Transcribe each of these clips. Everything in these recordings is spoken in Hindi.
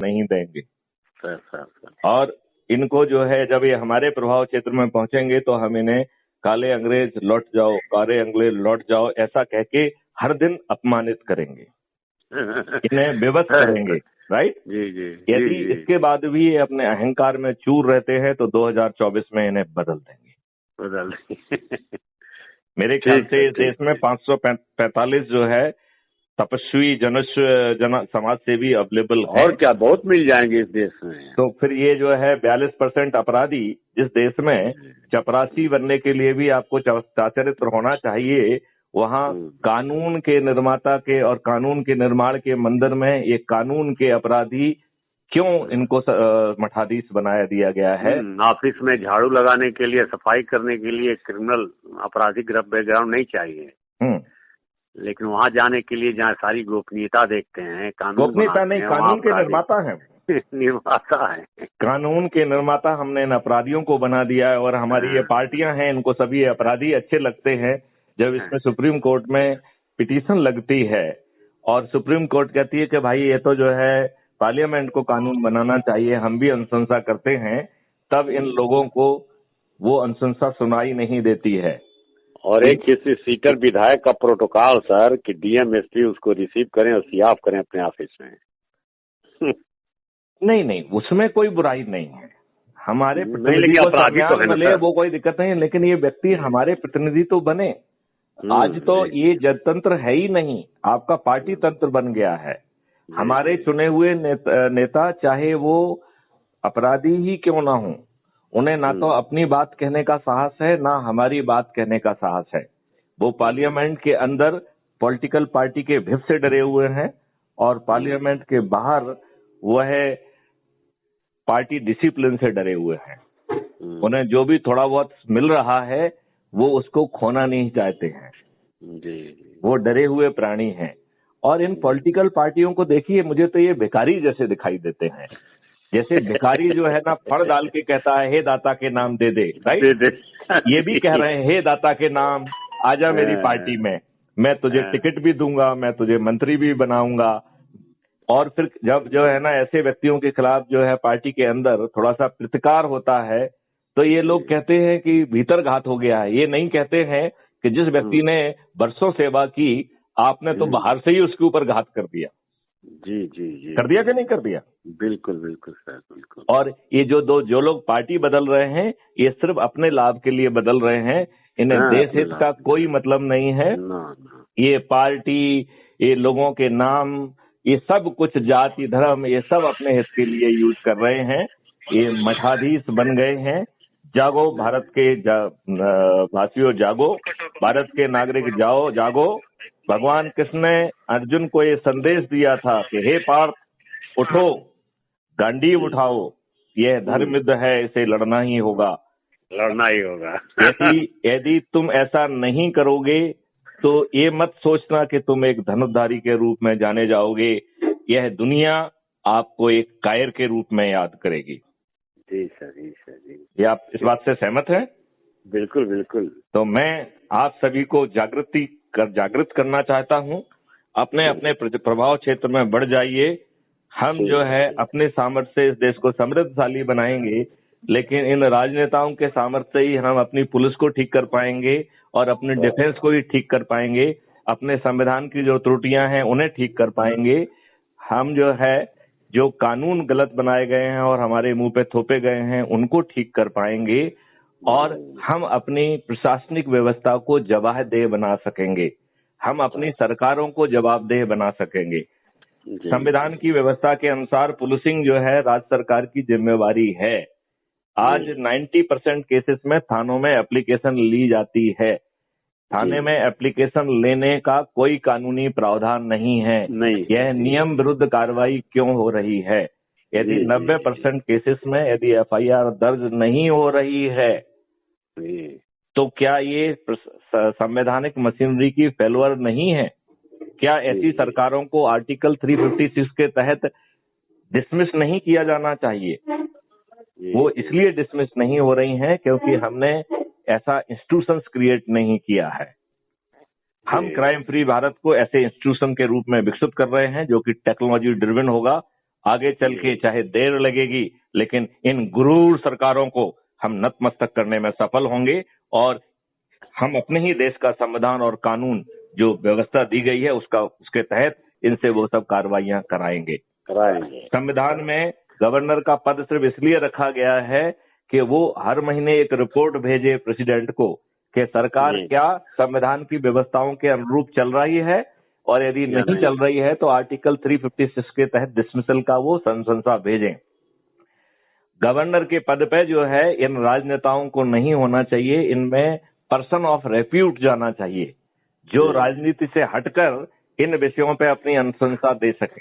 नहीं देंगे। सर। और इनको जो है जब ये हमारे प्रभाव क्षेत्र में पहुंचेंगे तो हम इन्हें काले अंग्रेज लौट जाओ, काले अंग्रेज लौट जाओ ऐसा कह के हर दिन अपमानित करेंगे, इन्हें विवश करेंगे, राइट। जी। यदि इसके बाद भी ये अपने अहंकार में चूर रहते हैं तो 2024 में इन्हें बदल देंगे। मेरे ख्याल से इस देश में 545 जो है तपस्वी समाज सेवी अवेलेबल है। और क्या, बहुत मिल जाएंगे इस देश में। तो फिर ये जो है 42% अपराधी जिस देश में चपरासी बनने के लिए भी आपको सच्चरित्र होना चाहिए, वहाँ कानून के निर्माता के और कानून के निर्माण के मंदिर में ये कानून के अपराधी क्यों इनको मठाधीश बनाया दिया गया है। ऑफिस में झाड़ू लगाने के लिए, सफाई करने के लिए क्रिमिनल आपराधिक बैकग्राउंड नहीं चाहिए, लेकिन वहाँ जाने के लिए जहाँ सारी गोपनीयता देखते हैं, गोपनीयता नहीं, कानून के निर्माता है। निर्माता है, कानून के निर्माता हमने इन अपराधियों को बना दिया है। और हमारी ये पार्टियां हैं, इनको सभी अपराधी अच्छे लगते हैं। जब इसमें सुप्रीम कोर्ट में पिटीशन लगती है और सुप्रीम कोर्ट कहती है कि भाई ये तो जो है पार्लियामेंट को कानून बनाना चाहिए, हम भी अनुशंसा करते हैं, तब इन लोगों को वो अनुशंसा सुनाई नहीं देती है। और एक किसी सीटर विधायक का प्रोटोकॉल सर कि डीएम एसपी उसको रिसीव करें और सीआफ करें अपने ऑफिस में। नहीं, उसमें कोई बुराई नहीं है। हमारे प्रतिनिधि को संज्ञान मिले वो कोई दिक्कत नहीं है, लेकिन ये व्यक्ति हमारे प्रतिनिधि तो बने। आज तो ये जनतंत्र है ही नहीं, आपका पार्टी तंत्र बन गया है। हमारे चुने हुए नेता चाहे वो अपराधी ही क्यों ना हो, उन्हें ना तो अपनी बात कहने का साहस है, ना हमारी बात कहने का साहस है। वो पार्लियामेंट के अंदर पॉलिटिकल पार्टी के भिप से डरे हुए हैं और पार्लियामेंट के बाहर वह पार्टी डिसिप्लिन से डरे हुए हैं। उन्हें जो भी थोड़ा बहुत मिल रहा है वो उसको खोना नहीं चाहते हैं। वो डरे हुए प्राणी हैं। और इन पॉलिटिकल पार्टियों को देखिए, मुझे तो ये भिखारी जैसे दिखाई देते हैं। जैसे भिखारी जो है ना फड़ डाल के कहता है हे दाता के नाम दे दे, राइट। ये भी कह रहे हैं हे दाता के नाम आजा मेरी पार्टी में, मैं तुझे टिकट भी दूंगा, मैं तुझे मंत्री भी बनाऊंगा। और फिर जब जो है ना ऐसे व्यक्तियों के खिलाफ जो है पार्टी के अंदर थोड़ा सा प्रतिकार होता है तो ये लोग कहते हैं कि भीतर घात हो गया है। ये नहीं कहते हैं कि जिस व्यक्ति ने बरसों सेवा की आपने तो बाहर से ही उसके ऊपर घात कर दिया। जी कर दिया कि नहीं कर दिया? बिल्कुल सर, बिल्कुल। और ये जो लोग पार्टी बदल रहे हैं ये सिर्फ अपने लाभ के लिए बदल रहे हैं, इन्हें देश हित का कोई मतलब नहीं है। ये पार्टी, ये लोगों के नाम, ये सब कुछ जाति धर्म ये सब अपने हित के लिए यूज कर रहे हैं। ये मठाधीश बन गए हैं। जागो भारत के भाषियों जागो, भारत के नागरिक जागो। भगवान कृष्ण ने अर्जुन को ये संदेश दिया था कि हे पार्थ उठो, गांडीव उठाओ, यह धर्म युद्ध है, इसे लड़ना ही होगा। यदि तुम ऐसा नहीं करोगे तो ये मत सोचना कि तुम एक धनुर्धारी के रूप में जाने जाओगे। यह दुनिया आपको एक कायर के रूप में याद करेगी। जी सर। ये आप इस बात से सहमत हैं? बिल्कुल। तो मैं आप सभी को जागृत करना चाहता हूं। अपने प्रभाव क्षेत्र में बढ़ जाइए। हम जो है अपने सामर्थ्य से इस देश को समृद्धशाली बनाएंगे, लेकिन इन राजनेताओं के सामर्थ्य से ही हम अपनी पुलिस को ठीक कर पाएंगे और अपने डिफेंस को भी ठीक कर पाएंगे। अपने संविधान की जो त्रुटियां हैं उन्हें ठीक कर पाएंगे। हम जो कानून गलत बनाए गए हैं और हमारे मुंह पे थोपे गए हैं उनको ठीक कर पाएंगे और हम अपनी प्रशासनिक व्यवस्था को जवाबदेह बना सकेंगे। हम अपनी सरकारों को जवाबदेह बना सकेंगे। संविधान की व्यवस्था के अनुसार पुलिसिंग जो है राज्य सरकार की जिम्मेवारी है। आज 90% केसेस में थानों में एप्लीकेशन ली जाती है। थाने में एप्लीकेशन लेने का कोई कानूनी प्रावधान नहीं है। यह नियम विरुद्ध कार्रवाई क्यों हो रही है? यदि 90% केसेस में यदि एफआईआर दर्ज नहीं हो रही है तो क्या ये संवैधानिक मशीनरी की फेल्योर नहीं है? क्या ऐसी सरकारों को आर्टिकल 356 के तहत डिसमिस नहीं किया जाना चाहिए? वो इसलिए डिसमिस नहीं हो रही हैं क्योंकि हमने ऐसा इंस्टीट्यूशंस क्रिएट नहीं किया है। हम क्राइम फ्री भारत को ऐसे इंस्टीट्यूशन के रूप में विकसित कर रहे हैं जो कि टेक्नोलॉजी ड्रिवन होगा आगे चल के चाहे देर लगेगी, लेकिन इन गुरूर सरकारों को हम नतमस्तक करने में सफल होंगे और हम अपने ही देश का संविधान और कानून जो व्यवस्था दी गई है उसके तहत इनसे वो सब कार्रवाइयां कराएंगे। संविधान में गवर्नर का पद सिर्फ इसलिए रखा गया है कि वो हर महीने एक रिपोर्ट भेजे प्रेसिडेंट को कि सरकार क्या संविधान की व्यवस्थाओं के अनुरूप चल रही है, और यदि नहीं चल रही है तो आर्टिकल 356 के तहत डिसमिसल का वो अनुशंसा भेजें। गवर्नर के पद पे जो है इन राजनेताओं को नहीं होना चाहिए, इनमें पर्सन ऑफ रेप्यूट जाना चाहिए जो राजनीति से हटकर इन विषयों पे अपनी अनुशंसा दे सके,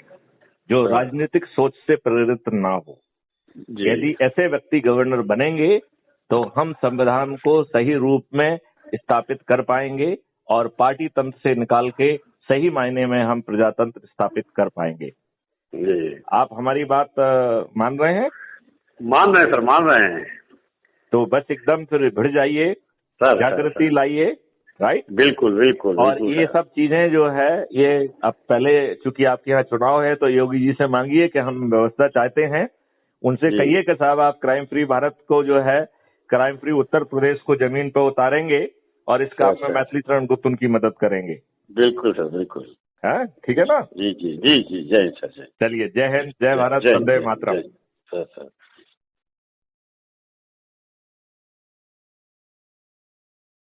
जो राजनीतिक सोच से प्रेरित ना हो। यदि ऐसे व्यक्ति गवर्नर बनेंगे तो हम संविधान को सही रूप में स्थापित कर पाएंगे और पार्टी तंत्र से निकाल के सही मायने में हम प्रजातंत्र स्थापित कर पाएंगे। आप हमारी बात मान रहे हैं? मान रहे हैं सर, मान रहे हैं। तो बस एकदम फिर भिड़ जाइए, जागृति लाइए, राइट? बिल्कुल बिल्कुल। और ये सब चीजें जो है ये अब पहले चूंकि आपके यहाँ चुनाव है तो योगी जी से मांगिए कि हम व्यवस्था चाहते हैं, उनसे कहिए कि साहब आप क्राइम फ्री भारत को जो है क्राइम फ्री उत्तर प्रदेश को जमीन पर उतारेंगे और इस काम में मैथिली शरण गुप्त उनकी मदद करेंगे। बिल्कुल सर, बिल्कुल। हाँ, ठीक है ना? जी जी जी जी, जय सर, जय। चलिए, जय हिंद, जय भारत, वंदे मातरम। सर।